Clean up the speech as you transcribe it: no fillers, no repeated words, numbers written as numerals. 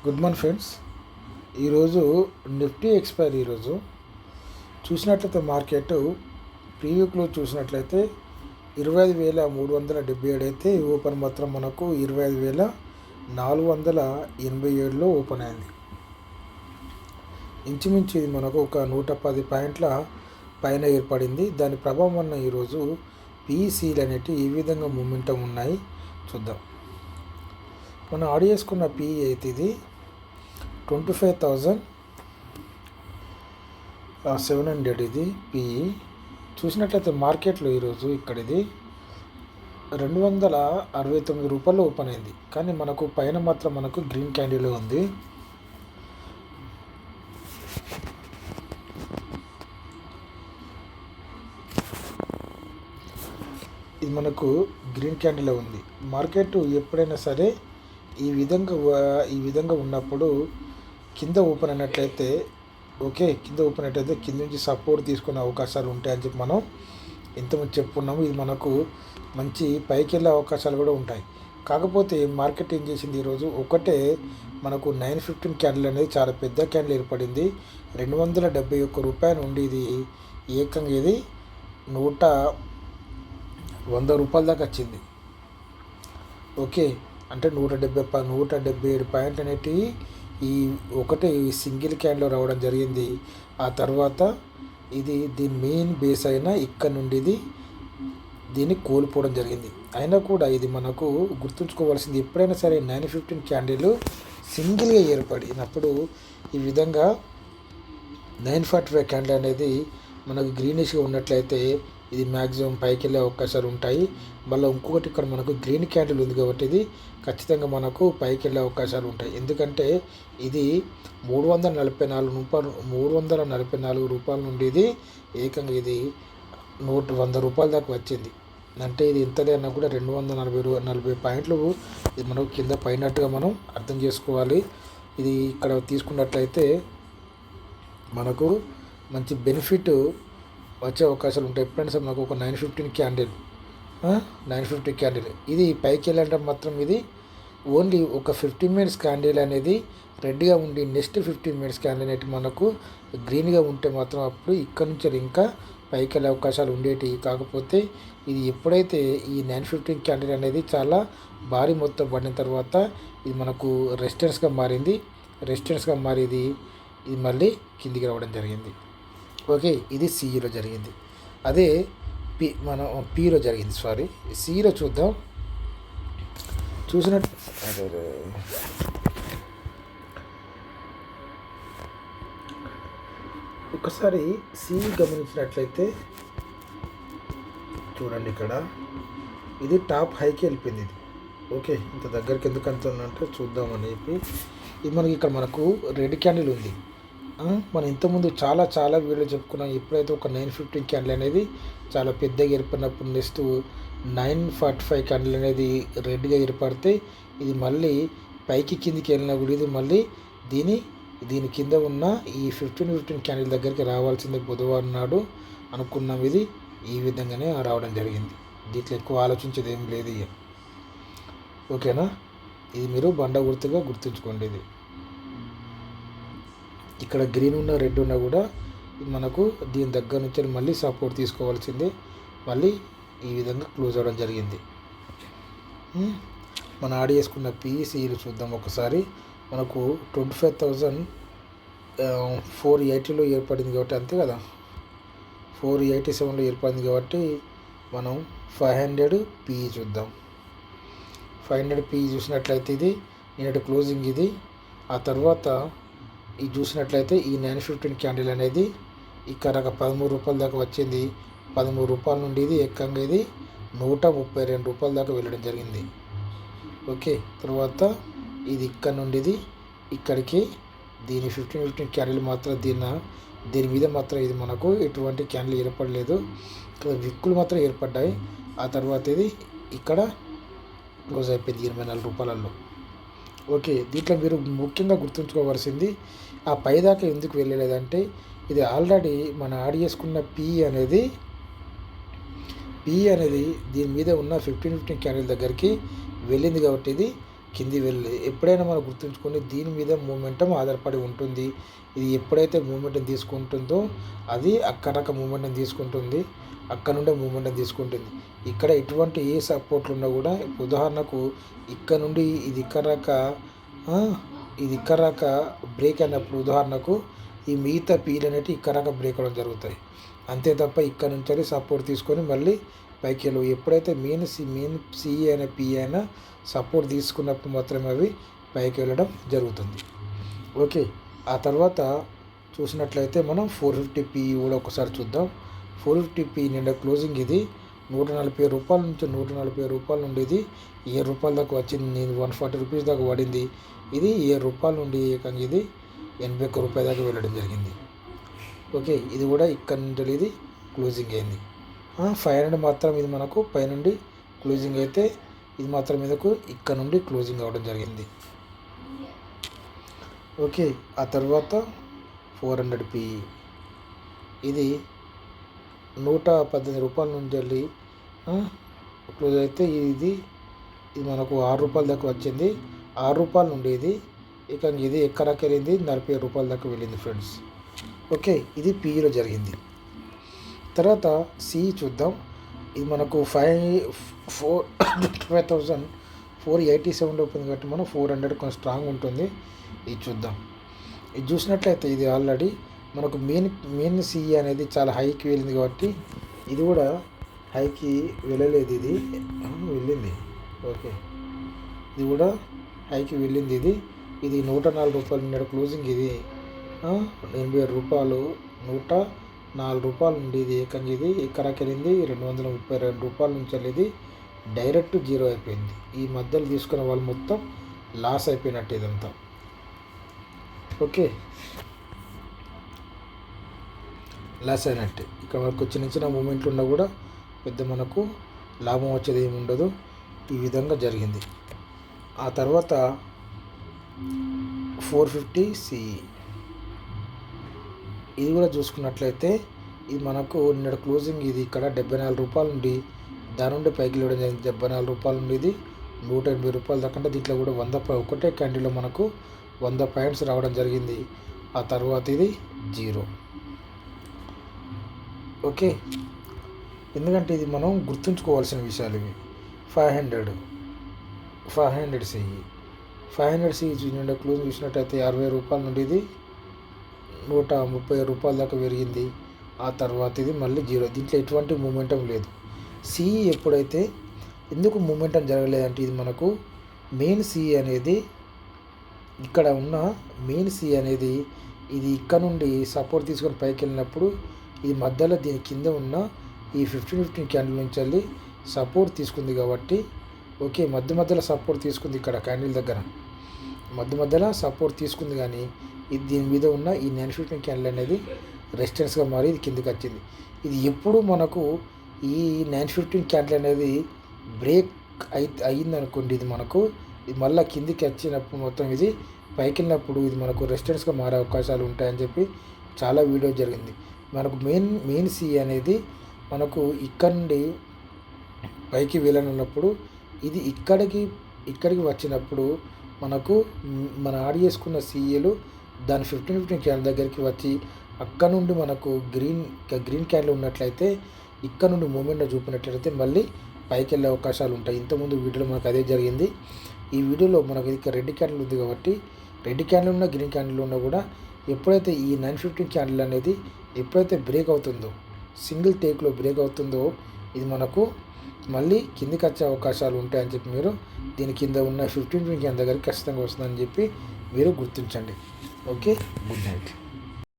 Good morning friends. ఈరోజు Nifty expiry ఈరోజు చూసినట్లయితే మార్కెట్ ప్రీవ్యూలో చూసినట్లయితే 25,377 అయితే ఓపెన్ మాత్రం మనకు 25,487లో ఓపెన్ అయింది. ఇంచుమించు ఇది మనకు ఒక 110 పాయింట్ల పైన ఏర్పడింది. దాని ప్రభావం వల్ల ఈరోజు పీఈసీలు అనేటివి ఏ విధంగా మూమెంటం ఉన్నాయి చూద్దాం. మనం ఆడి చేసుకున్న పీఈ అయితే ఇది 25,700 ఇది పీఈ. చూసినట్లయితే మార్కెట్లో ఈరోజు ఇక్కడ ఇది 269 రూపాయలు ఓపెన్ అయింది. కానీ మనకు పైన మాత్రం మనకు గ్రీన్ క్యాండిల్ ఉంది. ఇది మనకు గ్రీన్ క్యాండిల్ ఉంది. మార్కెట్ ఎప్పుడైనా సరే ఈ విధంగా ఉన్నప్పుడు కింద ఓపెన్ అయినట్లయితే కింద ఓపెన్ అయినట్లయితే కింద నుంచి సపోర్ట్ తీసుకునే అవకాశాలు ఉంటాయని చెప్పి మనం ఇంతకుముందు చెప్పుకున్నాము. ఇది మనకు మంచి పైకి వెళ్ళే అవకాశాలు కూడా ఉంటాయి. కాకపోతే మార్కెట్ ఏం చేసింది ఈరోజు ఒకటే మనకు 915 క్యాండిల్ అనేది చాలా పెద్ద క్యాండిల్ ఏర్పడింది. 271 రూపాయల నుండి ఇది ఏకంగా ఇది 100 రూపాయల దాకా వచ్చింది. అంటే 177 పాయింట్లు అనేటివి ఈ సింగిల్ క్యాండిల్ రావడం జరిగింది. ఆ తర్వాత ఇది దీని మెయిన్ బేస్ అయినా ఇక్కడ నుండి దీన్ని కోల్పోవడం జరిగింది. అయినా కూడా ఇది మనకు గుర్తుంచుకోవాల్సింది, ఎప్పుడైనా సరే 915 క్యాండిల్ సింగిల్గా ఏర్పడినప్పుడు ఈ విధంగా 945 క్యాండిల్ అనేది మనకు గ్రీనిష్గా ఉన్నట్లయితే ఇది మ్యాక్సిమం పైకి వెళ్ళే అవకాశాలు ఉంటాయి. మళ్ళీ ఇంకొకటి ఇక్కడ మనకు గ్రీన్ క్యాండిల్ ఉంది కాబట్టి ఇది ఖచ్చితంగా మనకు పైకి వెళ్ళే అవకాశాలు ఉంటాయి. ఎందుకంటే ఇది 344 రూపాయల నుండి ఇది ఏకంగా ఇది 100 రూపాయల దాకా వచ్చింది. అంటే ఇది ఎంతలే అన్నా కూడా 240 పాయింట్లు ఇది మనకు కింద పైనట్టుగా మనం అర్థం చేసుకోవాలి. ఇది ఇక్కడ తీసుకున్నట్లయితే మనకు మంచి బెనిఫిట్ వచ్చే అవకాశాలు ఉంటాయి. ఎప్పుడైనా సరే మనకు ఒక 950 క్యాండిల్ ఇది పైకి వెళ్ళాలంటే మాత్రం ఇది ఓన్లీ ఒక 15 మినిట్స్ క్యాండిల్ అనేది రెడ్గా ఉండి నెక్స్ట్ 15 మినిట్స్ క్యాండిల్ అనేది మనకు గ్రీన్గా ఉంటే మాత్రం అప్పుడు ఇక్కడ నుంచి ఇంకా పైకి వెళ్ళే అవకాశాలు ఉండేవి. కాకపోతే ఇది ఎప్పుడైతే ఈ 915 క్యాండిల్ అనేది చాలా భారీ మొత్తం పడిన తర్వాత ఇది మనకు రెసిస్టెన్స్గా మారి ఇది మళ్ళీ కిందికి రావడం జరిగింది. ఇది సిఈలో జరిగింది. అదే మనం పీలో జరిగింది. సిఈలో చూద్దాం. చూసినట్టు ఒకసారి సిఈ గమనించినట్లయితే చూడండి, ఇక్కడ ఇది టాప్ హైకి వెళ్ళిపోయింది. ఇది ఇంత దగ్గరికి ఎందుకు అంత ఉందంటే చూద్దామని చెప్పి ఇది మనకు రెడ్ క్యాండిల్ ఉంది. మనం ఇంతకుముందు చాలా వీడియో చెప్పుకున్నాం. ఎప్పుడైతే ఒక 915 క్యాండిల్ అనేది చాలా పెద్దగా ఏర్పడినప్పుడు నెక్స్ట్ 945 క్యాండిల్ అనేది రెడ్గా ఏర్పడితే ఇది మళ్ళీ పైకి కిందికి వెళ్ళినా కూడా ఇది మళ్ళీ దీని కింద ఉన్న ఈ 15 క్యాండిల్ దగ్గరికి రావాల్సిందే బుధవారం నాడు అనుకున్నాం. ఇది ఈ విధంగానే రావడం జరిగింది. దీంట్లో ఎక్కువ ఆలోచించేది ఏం లేదు. ఓకేనా, ఇది మీరు బండ గుర్తుగా గుర్తుంచుకోండి. ఇది ఇక్కడ గ్రీన్ ఉన్న రెడ్ ఉన్నా కూడా మనకు దీని దగ్గర నుంచి మళ్ళీ సపోర్ట్ తీసుకోవాల్సిందే. మళ్ళీ ఈ విధంగా క్లోజ్ అవ్వడం జరిగింది. మనం ఆడి చేసుకున్న పీఈసీలు చూద్దాం ఒకసారి. మనకు 25,480లో ఏర్పడింది కాబట్టి అంతే కదా, 487లో ఏర్పడింది కాబట్టి మనం 500 పీఈ చూద్దాం. 500 పీఈ చూసినట్లయితే ఇది నిన్నటి క్లోజింగ్ ఇది. ఆ తర్వాత ఇది చూసినట్లయితే ఈ 915 క్యాండిల్ అనేది ఇక్కడ 13 రూపాయల దాకా వచ్చింది. 13 రూపాయల నుండి ఇది ఏకంగా ఇది 132 రూపాయల దాకా వెళ్ళడం జరిగింది. తర్వాత ఇది ఇక్కడ నుండి ఇది ఇక్కడికి దీని 15 క్యాండిల్ మాత్రం దీని మీద మాత్రం ఇది మనకు ఎటువంటి క్యాండిల్ ఏర్పడలేదు. ఇక్కడ విక్కులు మాత్రం ఏర్పడ్డాయి. ఆ తర్వాత ఇది ఇక్కడ క్లోజ్ అయిపోయింది 24 రూపాయలలో. దీంట్లో మీరు ముఖ్యంగా గుర్తుంచుకోవాల్సింది ఆ పైదాకా ఎందుకు వెళ్ళలేదంటే ఇది ఆల్రెడీ మనం యాడ్ చేసుకున్న పీఈ అనేది దీని మీద ఉన్న 15 క్యాండిల్ దగ్గరికి వెళ్ళింది కాబట్టి ఇది కింది వెళ్ళి ఎప్పుడైనా మనం గుర్తుంచుకొని దీని మీద మూమెంటం ఆధారపడి ఉంటుంది. ఇది ఎప్పుడైతే మూమెంటం తీసుకుంటుందో అది అక్కడక్క మూమెంటం తీసుకుంటుంది, అక్కడ నుండే మూమెంటం తీసుకుంటుంది. ఇక్కడ ఎటువంటి ఏ సపోర్ట్లు ఉన్నా కూడా ఉదాహరణకు ఇక్కడ నుండి ఇది ఇక్కడ దాకా బ్రేక్ అయినప్పుడు ఉదాహరణకు ఈ మిగతా పీలు అనేవి ఇక్కడ దాకా బ్రేక్ అవ్వడం జరుగుతాయి. అంతే తప్ప ఇక్కడ నుంచి సపోర్ట్ తీసుకొని మళ్ళీ పైకి వెళ్ళవు. ఎప్పుడైతే మెయిన్ సి అయినా పి అయినా సపోర్ట్ తీసుకున్నప్పుడు మాత్రమే అవి పైకి వెళ్ళడం జరుగుతుంది. ఓకే, ఆ తర్వాత చూసినట్లయితే మనం 450 పి కూడా ఒకసారి చూద్దాం. 450 పి నిండా క్లోజింగ్ ఇది 140 రూపాయల నుంచి 140 రూపాయల నుండి ఇది 7 రూపాయల దాకా వచ్చింది. నేను 140 రూపీస్ దాకా పడింది. ఇది 7 రూపాయల నుండి ఏకంగా ఇది 81 రూపాయల దాకా వెళ్ళడం జరిగింది. ఓకే, ఇది కూడా ఇక్కడ నుంచి ఇది క్లోజింగ్ అయింది. 500 మాత్రం ఇది మనకు పైనుండి క్లోజింగ్ అయితే ఇది మాత్రం మీదకు ఇక్కడ నుండి క్లోజింగ్ అవ్వడం జరిగింది. ఓకే, ఆ తర్వాత 400 పి ఇది 118 రూపాయల నుంచి వెళ్ళి క్లోజ్ అయితే ఇది మనకు 6 రూపాయల దాకా వచ్చింది. 6 రూపాయల నుండి ఇది ఇక ఇది ఎక్కడికి వెళ్ళింది 47 రూపాయల దాకా వెళ్ళింది ఫ్రెండ్స్. ఓకే, ఇది పిలో జరిగింది. తర్వాత సి చూద్దాం. ఇది మనకు 487 ఓపెన్ కాబట్టి మనం 400 కొంచెం స్ట్రాంగ్ ఉంటుంది. ఇది చూద్దాం. ఇది చూసినట్లయితే ఇది ఆల్రెడీ మనకు మెయిన్ సి అనేది చాలా హైకి వెళ్ళింది కాబట్టి ఇది కూడా హైకి వెళ్ళలేదు. ఇది వెళ్ళింది. ఓకే, ఇది కూడా హైకి వెళ్ళింది. ఇది 104 రూపాయలు నిన్నటి క్లోజింగ్. ఇది 87 రూపాయలు 104 రూపాయల నుండి ఇది ఏకంగా ఇది ఎక్కడికి వెళ్ళింది 232 రూపాయల నుంచి వెళ్ళేది డైరెక్ట్ జీరో అయిపోయింది. ఈ మధ్యలో తీసుకున్న వాళ్ళు మొత్తం లాస్ అయిపోయినట్టు ఇదంతా. ఓకే, లాస్ అయినట్టే. ఇక్కడ మనకు చిన్న మూమెంట్లు ఉన్నా కూడా పెద్ద మనకు లాభం వచ్చేది ఏమి ఉండదు. ఈ విధంగా జరిగింది. ఆ తర్వాత 450 సి ఇది కూడా చూసుకున్నట్లయితే ఇది మనకు నిన్నటి క్లోజింగ్ ఇది ఇక్కడ 74 రూపాయల నుండి దాని నుండి పైకి వెళ్ళడం జరిగింది. 74 రూపాయల నుండి ఇది 180 రూపాయల దాకా. దీంట్లో కూడా 100 ఒకటే క్యాండిల్లో మనకు 100 పాయింట్స్ రావడం జరిగింది. ఆ తర్వాత ఇది జీరో. ఓకే, ఎందుకంటే ఇది మనం గుర్తుంచుకోవాల్సిన విషయాలు ఇవి. 500 సి నిండా క్లోజ్ చూసినట్టయితే 60 రూపాయల నుండి ఇది 130 రూపాయల దాకా పెరిగింది. ఆ తర్వాత ఇది మళ్ళీ జీరో. దీంట్లో ఎటువంటి మూమెంటం లేదు. సి ఎప్పుడైతే ఎందుకు మూమెంటం జరగలేదంటే ఇది మనకు మెయిన్ సి అనేది ఇక్కడ ఉన్న మెయిన్ సి అనేది ఇది ఇక్కడ నుండి సపోర్ట్ తీసుకొని పైకి వెళ్ళినప్పుడు ఈ మధ్యలో దీని కింద ఉన్న ఈ 15 క్యాండిల్ నుంచి వెళ్ళి సపోర్ట్ తీసుకుంది కాబట్టి ఓకే మధ్యలో సపోర్ట్ తీసుకుంది. ఇక్కడ క్యాండిల్ దగ్గర మధ్యలో సపోర్ట్ తీసుకుంది, కానీ ఇది దీని మీద ఉన్న ఈ 915 క్యాండిల్ అనేది రెసిస్టెన్స్గా మారి ఇది కిందికి వచ్చింది. ఇది ఎప్పుడు మనకు ఈ 915 క్యాండిల్ అనేది బ్రేక్ అయిందనుకోండి, ఇది మనకు ఇది మళ్ళీ కిందికి వచ్చినప్పుడు మొత్తం ఇది పైకి వెళ్ళినప్పుడు ఇది మనకు రెసిస్టెన్స్గా మారే అవకాశాలు ఉంటాయని చెప్పి చాలా వీడియో జరిగింది. మనకు మెయిన్ సి అనేది మనకు ఇక్కడ నుండి పైకి వెళ్ళనున్నప్పుడు ఇది ఇక్కడికి వచ్చినప్పుడు మనకు మన యాడ్ చేసుకున్న సిఏలు దాని 15 క్యాండిల్ దగ్గరికి వచ్చి అక్కడ నుండి మనకు గ్రీన్ క్యాండిల్ ఉన్నట్లయితే ఇక్కడ నుండి మూమెంట్ చూపినట్లయితే మళ్ళీ పైకి వెళ్ళే అవకాశాలు ఉంటాయి. ఇంతకుముందు వీడియోలో మనకు అదే జరిగింది. ఈ వీడియోలో మనకు ఇక్కడ రెడ్ క్యాండిల్ ఉంది కాబట్టి రెడ్ క్యాండిల్ ఉన్న గ్రీన్ క్యాండిల్ ఉన్నా కూడా ఎప్పుడైతే ఈ 915 క్యాండిల్ అనేది ఎప్పుడైతే బ్రేక్ అవుతుందో సింగిల్ టేక్లో బ్రేక్ అవుతుందో ఇది మనకు మళ్ళీ కిందికి వచ్చే అవకాశాలు ఉంటాయని చెప్పి మీరు దీని కింద ఉన్న 15 క్యాండిల్ దగ్గరికి ఖచ్చితంగా వస్తుందని చెప్పి మీరు గుర్తించండి. Okay, good night.